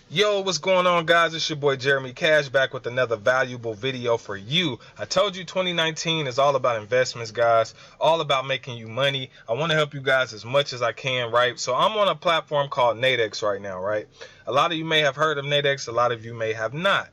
Yo, what's going on, guys? It's your boy Jeremy Cash back with another valuable video for you. I told you 2019 is all about investments, guys, all about making you money. I want to help you guys as much as I can, right? So I'm on a platform called nadex right now, right? A lot of you may have heard of nadex, a lot of you may have not.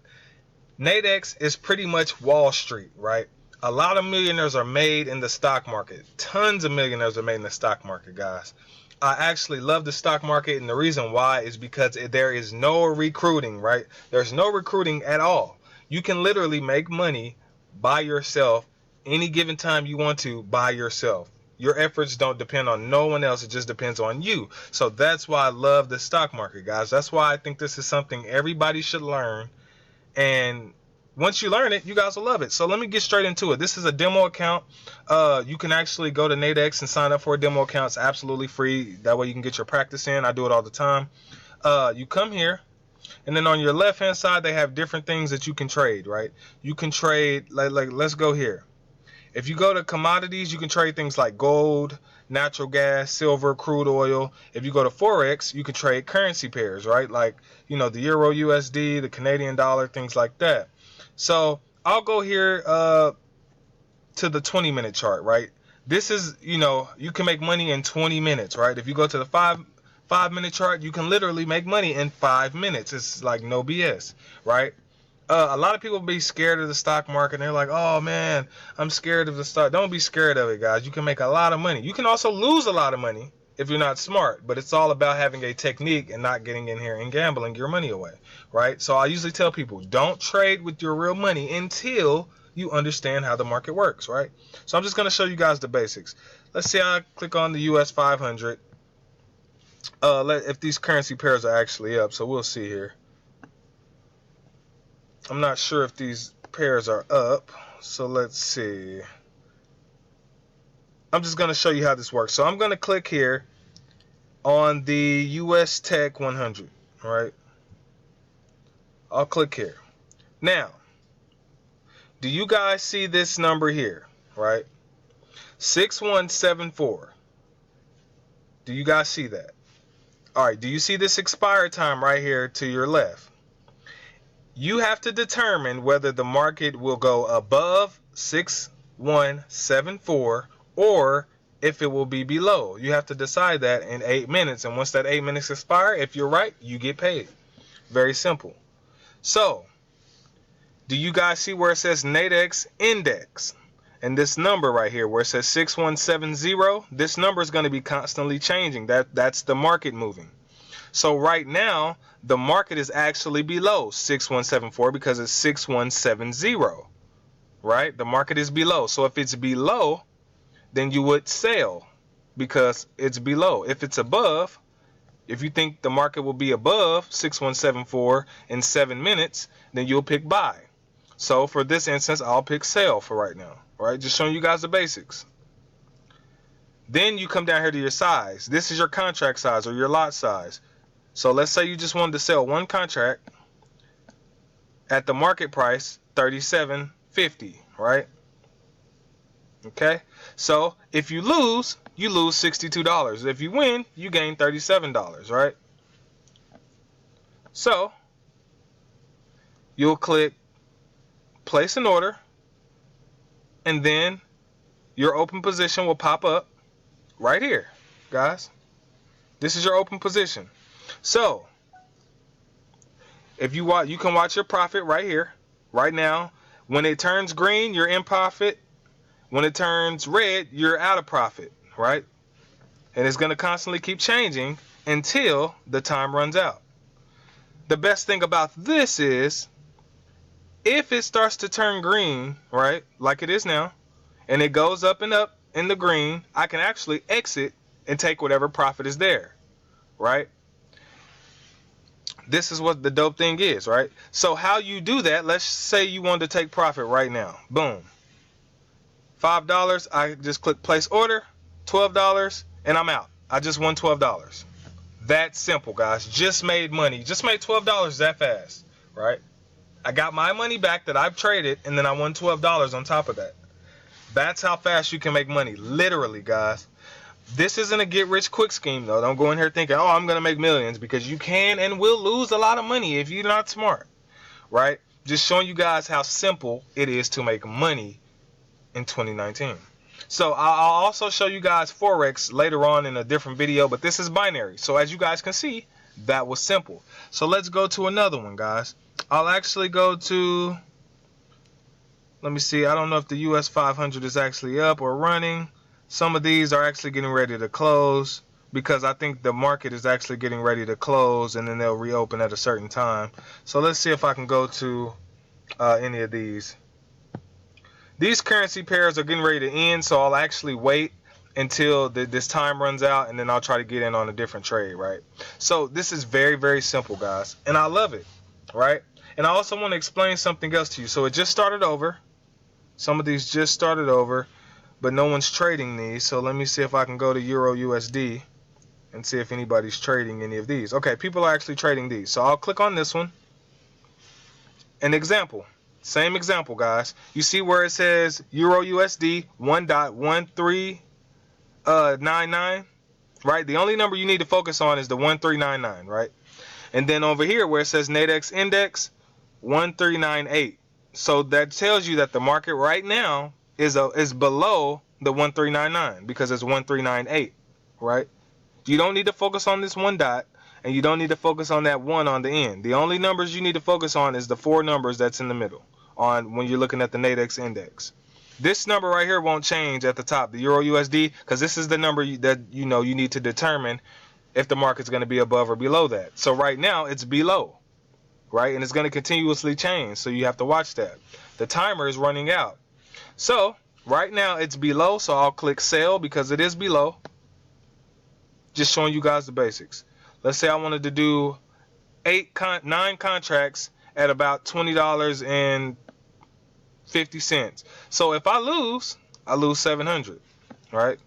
Nadex is pretty much Wall Street, right? A lot of millionaires are made in the stock market. Tons of millionaires are made in the stock market, guys. I actually love the stock market, and the reason why is because there is no recruiting, right? There's no recruiting at all. You can literally make money by yourself any given time you want to by yourself. Your efforts don't depend on no one else. It just depends on you. So that's why I love the stock market, guys. That's why I think this is something everybody should learn. And once you learn it, you guys will love it. So let me get straight into it. This is a demo account. You can actually go to nadex and sign up for a demo account. It's absolutely free. That way you can get your practice in. I do it all the time. You come here, and then on your left hand side they have different things that you can trade, right? You can trade like let's go here. If you go to commodities, you can trade things like gold, natural gas, silver, crude oil. If you go to forex, you can trade currency pairs, right? Like, you know, the euro USD, the Canadian dollar, things like that. So I'll go here to the 20-minute chart, right? This is, you know, you can make money in 20 minutes, right? If you go to the five-minute chart, you can literally make money in 5 minutes. It's like no BS, right? A lot of people be scared of the stock market. They're like, oh man, I'm scared of the stock. Don't be scared of it, guys. You can make a lot of money. You can also lose a lot of money if you're not smart, but it's all about having a technique and not getting in here and gambling your money away, right? So I usually tell people, don't trade with your real money until you understand how the market works, right? So I'm just going to show you guys the basics. Let's see. I click on the US 500. If these currency pairs are actually up, so we'll see here. I'm not sure if these pairs are up, so let's see. I'm just going to show you how this works. So I'm going to click here on the US Tech 100, right? I'll click here. Now, do you guys see this number here, right? 6174. Do you guys see that? All right, do you see this expire time right here to your left? You have to determine whether the market will go above 6174 or if it will be below. You have to decide that in 8 minutes. And once that 8 minutes expire, if you're right, you get paid. Very simple. So, do you guys see where it says nadex index? And this number right here where it says 6170, this number is going to be constantly changing. That's the market moving. So right now, the market is actually below 6174 because it's 6170, right? The market is below. So if it's below, then you would sell because it's below. If it's above, if you think the market will be above 6174 in 7 minutes, then you'll pick buy. So for this instance, I'll pick sell for right now, right? Just showing you guys the basics. Then you come down here to your size. This is your contract size or your lot size. So let's say you just wanted to sell one contract at the market price, $37.50, right? Okay. So if you lose $62. If you win, you gain $37, right? So you'll click place an order, and then your open position will pop up right here, guys. This is your open position. So if you want, you can watch your profit right here, right now. When it turns green, you're in profit. When it turns red, you're out of profit, right? And it's going to constantly keep changing until the time runs out. The best thing about this is if it starts to turn green, right, like it is now, and it goes up and up in the green, I can actually exit and take whatever profit is there, right? This is what the dope thing is, right? So how you do that, let's say you want to take profit right now. Boom. $5, I just click place order, $12, and I'm out. I just won $12. That simple, guys. Just made money. Just made $12 that fast, right? I got my money back that I've traded, and then I won $12 on top of that. That's how fast you can make money, literally, guys. This isn't a get rich quick scheme though. Don't go in here thinking, oh, I'm gonna make millions, because you can and will lose a lot of money if you're not smart, right? Just showing you guys how simple it is to make money in 2019. So I'll also show you guys forex later on in a different video, but this is binary. So as you guys can see, that was simple. So let's go to another one, guys. I'll actually go to, let me see, I don't know if the US 500 is actually up or running. Some of these are actually getting ready to close, because I think the market is actually getting ready to close, and then they'll reopen at a certain time. So let's see if I can go to any of these. These currency pairs are getting ready to end, so I'll actually wait until this time runs out, and then I'll try to get in on a different trade, right? So this is very, very simple, guys, and I love it, right? And I also want to explain something else to you. So it just started over. Some of these just started over, but no one's trading these. So let me see if I can go to Euro USD and see if anybody's trading any of these. Okay, people are actually trading these. So I'll click on this one. An example. Same example, guys. You see where it says Euro USD 1.1399, right? The only number you need to focus on is the 1399, right? And then over here where it says nadex index 1398. So that tells you that the market right now is below the 1399 because it's 1398, right? You don't need to focus on this one dot, and you don't need to focus on that one on the end. The only numbers you need to focus on is the 4 numbers that's in the middle on when you're looking at the nadex index. This number right here won't change at the top, the Euro USD, because this is the number that you need to determine if the market's going to be above or below that. So right now it's below, right? And it's going to continuously change, so you have to watch that. The timer is running out. So right now it's below, so I'll click sell because it is below. Just showing you guys the basics. Let's say I wanted to do 9 contracts at about $20.50. So if I lose 700, right?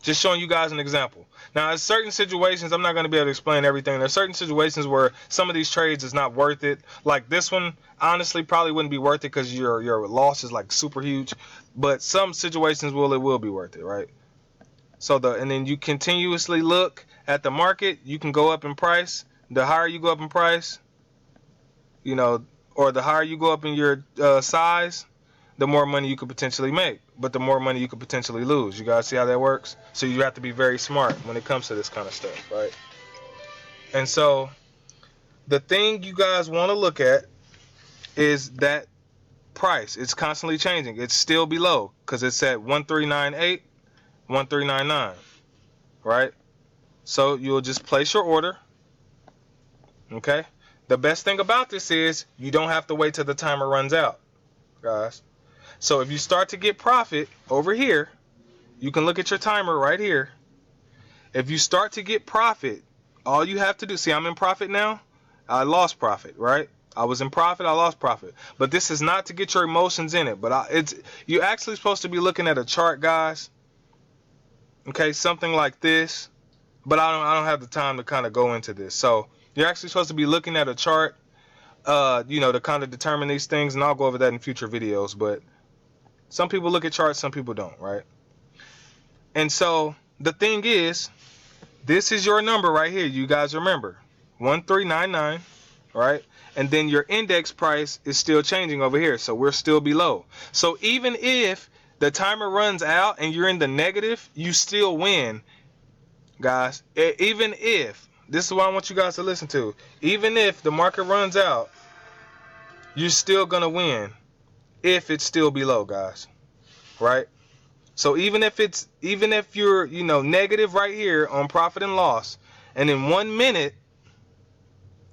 Just showing you guys an example. Now, in certain situations, I'm not going to be able to explain everything. There's certain situations where some of these trades is not worth it. Like this one, honestly, probably wouldn't be worth it because your loss is like super huge. But some situations it will be worth it, right? So and then you continuously look at the market. You can go up in price. The higher you go up in price, or the higher you go up in your size, the more money you could potentially make. But the more money you could potentially lose. You guys see how that works? So you have to be very smart when it comes to this kind of stuff, right? And so the thing you guys want to look at is that price. It's constantly changing. It's still below because it's at 1398, 1399, right? So you'll just place your order. Okay? The best thing about this is you don't have to wait till the timer runs out, guys. So if you start to get profit over here, you can look at your timer right here. If you start to get profit, all you have to do, see, I'm in profit now. I lost profit, right? I was in profit, I lost profit. But this is not to get your emotions in it. But you're actually supposed to be looking at a chart, guys. Okay, something like this. But I don't have the time to kind of go into this. So you're actually supposed to be looking at a chart, to kind of determine these things. And I'll go over that in future videos. But some people look at charts, some people don't, right? And so the thing is, this is your number right here. You guys remember 1399, right? And then your index price is still changing over here. So we're still below. So even if the timer runs out and you're in the negative, you still win, guys. Even if, this is what I want you guys to listen to. Even if the market runs out, you're still going to win if it's still below, guys. Right? So even if you're, negative right here on profit and loss, and in 1 minute,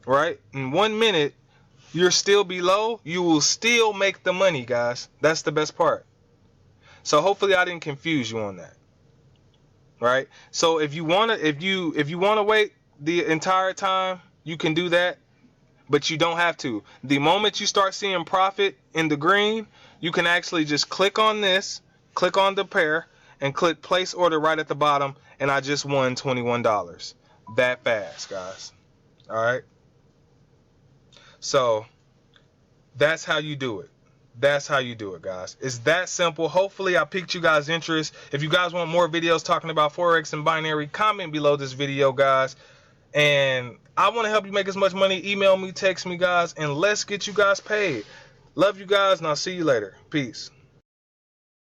right? In 1 minute, you're still below, you will still make the money, guys. That's the best part. So hopefully I didn't confuse you on that. Right? So if you want to wait the entire time, you can do that, but you don't have to. The moment you start seeing profit in the green, you can actually just click on this, click on the pair, and click place order right at the bottom, and I just won $21. That fast, guys. All right? So that's how you do it. That's how you do it, guys. It's that simple. Hopefully I piqued you guys' interest. If you guys want more videos talking about forex and binary, comment below this video, guys. And I want to help you make as much money. Email me, text me, guys, and let's get you guys paid. Love you guys, and I'll see you later. Peace.